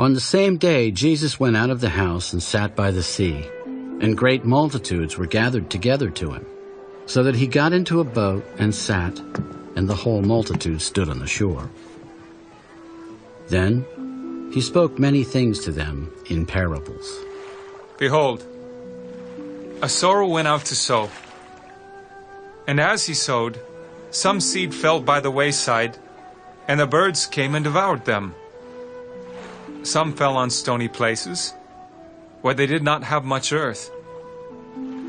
On the same day Jesus went out of the house and sat by the sea, and great multitudes were gathered together to him, so that he got into a boat and sat, and the whole multitude stood on the shore. Then he spoke many things to them in parables. Behold, a sower went out to sow. And as he sowed, some seed fell by the wayside, and the birds came and devoured them. Some fell on stony places, where they did not have much earth,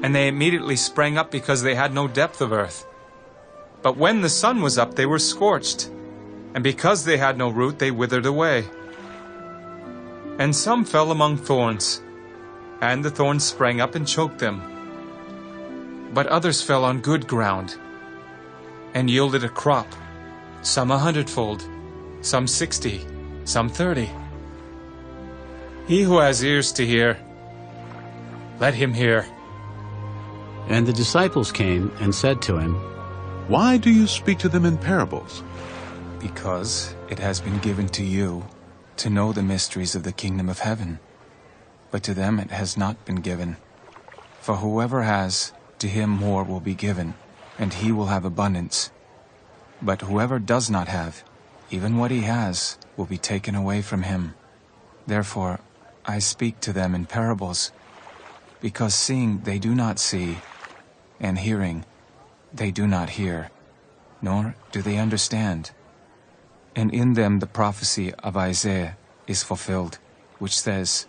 and they immediately sprang up because they had no depth of earth. But when the sun was up, they were scorched, and because they had no root, they withered away. And some fell among thorns, and the thorns sprang up and choked them. But others fell on good ground, and yielded a crop, some 100-fold, some 60, some 30. He who has ears to hear, let him hear. And the disciples came and said to him, Why do you speak to them in parables? Because it has been given to you to know the mysteries of the kingdom of heaven, but to them it has not been given. For whoever has, to him more will be given, and he will have abundance. But whoever does not have, even what he has, will be taken away from him. Therefore I speak to them in parables, because seeing they do not see, and hearing they do not hear, nor do they understand. And in them the prophecy of Isaiah is fulfilled, which says,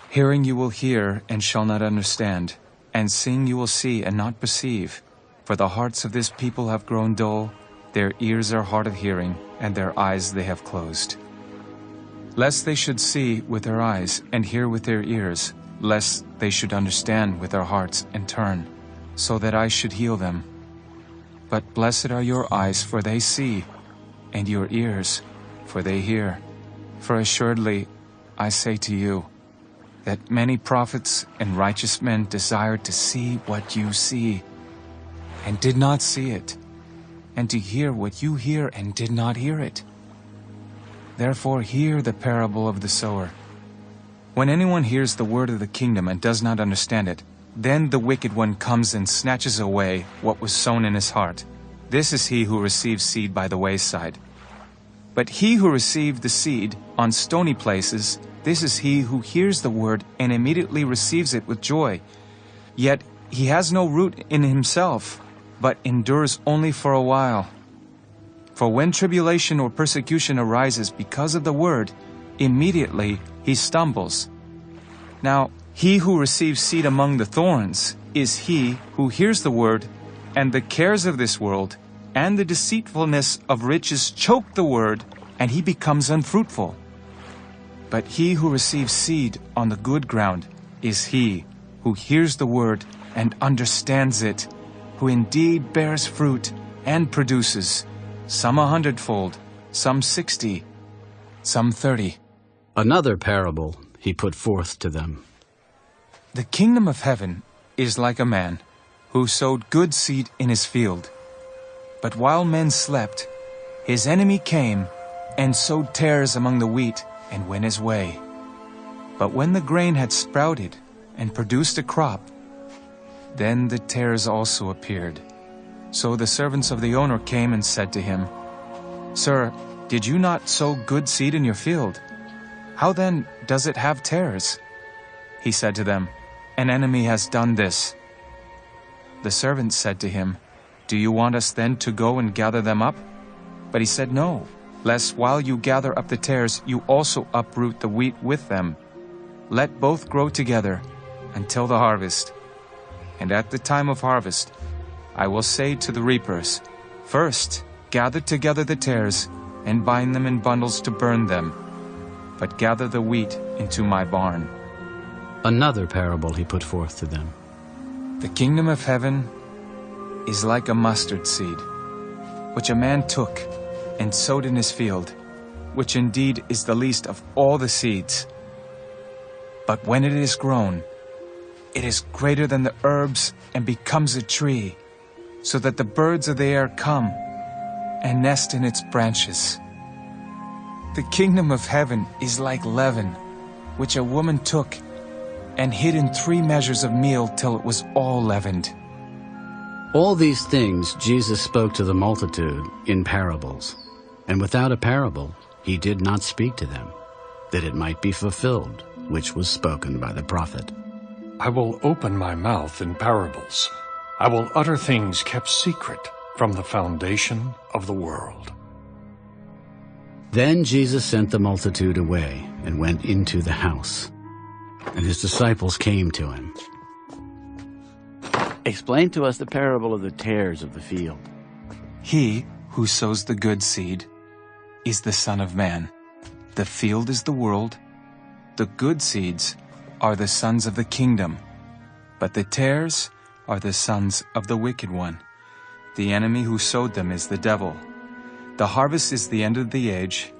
Hearing you will hear and shall not understand, and seeing you will see and not perceive. For the hearts of this people have grown dull, their ears are hard of hearing, and their eyes they have closed. Lest they should see with their eyes and hear with their ears, lest they should understand with their hearts and turn, so that I should heal them. But blessed are your eyes, for they see, and your ears, for they hear. For assuredly I say to you, that many prophets and righteous men desired to see what you see, and did not see it, and to hear what you hear, and did not hear it. Therefore hear the parable of the sower. When anyone hears the word of the kingdom and does not understand it, then the wicked one comes and snatches away what was sown in his heart. This is he who receives seed by the wayside. But he who received the seed on stony places, this is he who hears the word and immediately receives it with joy. Yet he has no root in himself, but endures only for a while. For when tribulation or persecution arises because of the word, immediately he stumbles. Now, he who receives seed among the thorns is he who hears the word, and the cares of this world and the deceitfulness of riches choke the word, and he becomes unfruitful. But he who receives seed on the good ground is he who hears the word and understands it, who indeed bears fruit and produces, some 100-fold, some 60, some 30. Another parable he put forth to them. The kingdom of heaven is like a man who sowed good seed in his field. But while men slept, his enemy came and sowed tares among the wheat and went his way. But when the grain had sprouted and produced a crop, then the tares also appeared. So the servants of the owner came and said to him, Sir, did you not sow good seed in your field? How then does it have tares? He said to them, An enemy has done this. The servants said to him, Do you want us then to go and gather them up? But he said, No, lest while you gather up the tares, you also uproot the wheat with them. Let both grow together until the harvest. And at the time of harvest, I will say to the reapers, First, gather together the tares, and bind them in bundles to burn them, but gather the wheat into my barn. Another parable he put forth to them. The kingdom of heaven is like a mustard seed, which a man took and sowed in his field, which indeed is the least of all the seeds. But when it is grown, it is greater than the herbs and becomes a tree, so that the birds of the air come and nest in its branches. The kingdom of heaven is like leaven, which a woman took and hid in 3 measures of meal till it was all leavened. All these things Jesus spoke to the multitude in parables, and without a parable he did not speak to them, that it might be fulfilled, which was spoken by the prophet. I will open my mouth in parables. I will utter things kept secret from the foundation of the world. Then Jesus sent the multitude away and went into the house, and his disciples came to him. Explain to us the parable of the tares of the field. He who sows the good seed is the Son of Man. The field is the world. The good seeds are the sons of the kingdom, but the tares are the sons of the wicked one. The enemy who sowed them is the devil. The harvest is the end of the age,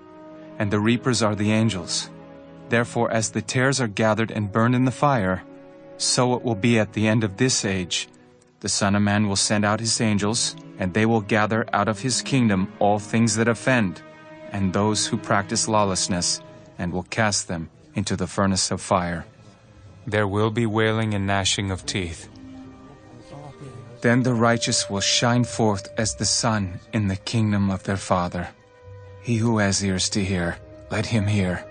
and the reapers are the angels. Therefore, as the tares are gathered and burned in the fire, so it will be at the end of this age. The Son of Man will send out his angels, and they will gather out of his kingdom all things that offend, and those who practice lawlessness, and will cast them into the furnace of fire. There will be wailing and gnashing of teeth. Then the righteous will shine forth as the sun in the kingdom of their Father. He who has ears to hear, let him hear.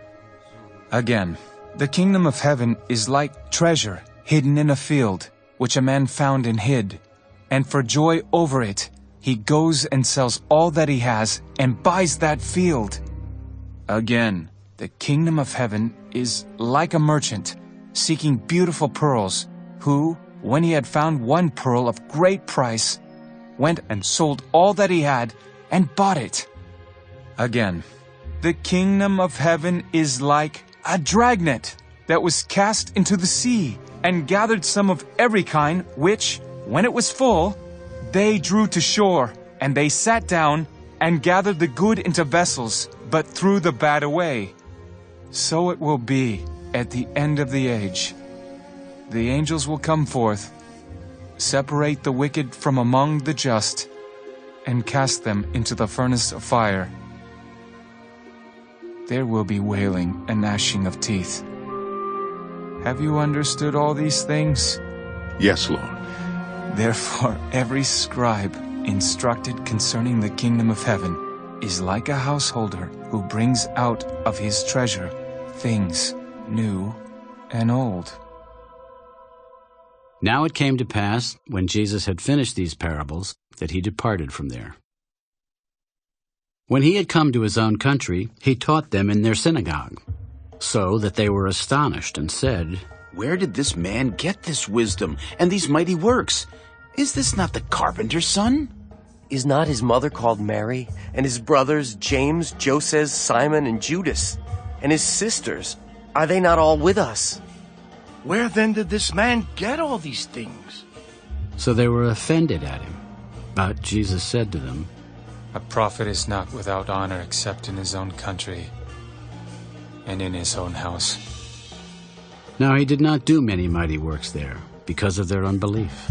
Again, the kingdom of heaven is like treasure hidden in a field, which a man found and hid. And for joy over it, he goes and sells all that he has and buys that field. Again, the kingdom of heaven is like a merchant seeking beautiful pearls, who, when he had found one pearl of great price, went and sold all that he had and bought it. Again, the kingdom of heaven is like a dragnet that was cast into the sea and gathered some of every kind, which, when it was full, they drew to shore, and they sat down and gathered the good into vessels, but threw the bad away. So it will be at the end of the age. The angels will come forth, separate the wicked from among the just, and cast them into the furnace of fire. There will be wailing and gnashing of teeth. Have you understood all these things? Yes, Lord. Therefore, every scribe instructed concerning the kingdom of heaven is like a householder who brings out of his treasure things new and old. Now it came to pass, when Jesus had finished these parables, that he departed from there. When he had come to his own country, he taught them in their synagogue, so that they were astonished and said, "Where did this man get this wisdom and these mighty works? Is this not the carpenter's son? Is not his mother called Mary, and his brothers James, Joseph, Simon, and Judas? And his sisters, are they not all with us? Where then did this man get all these things?" So they were offended at him. But Jesus said to them, A prophet is not without honor except in his own country and in his own house. Now he did not do many mighty works there, because of their unbelief.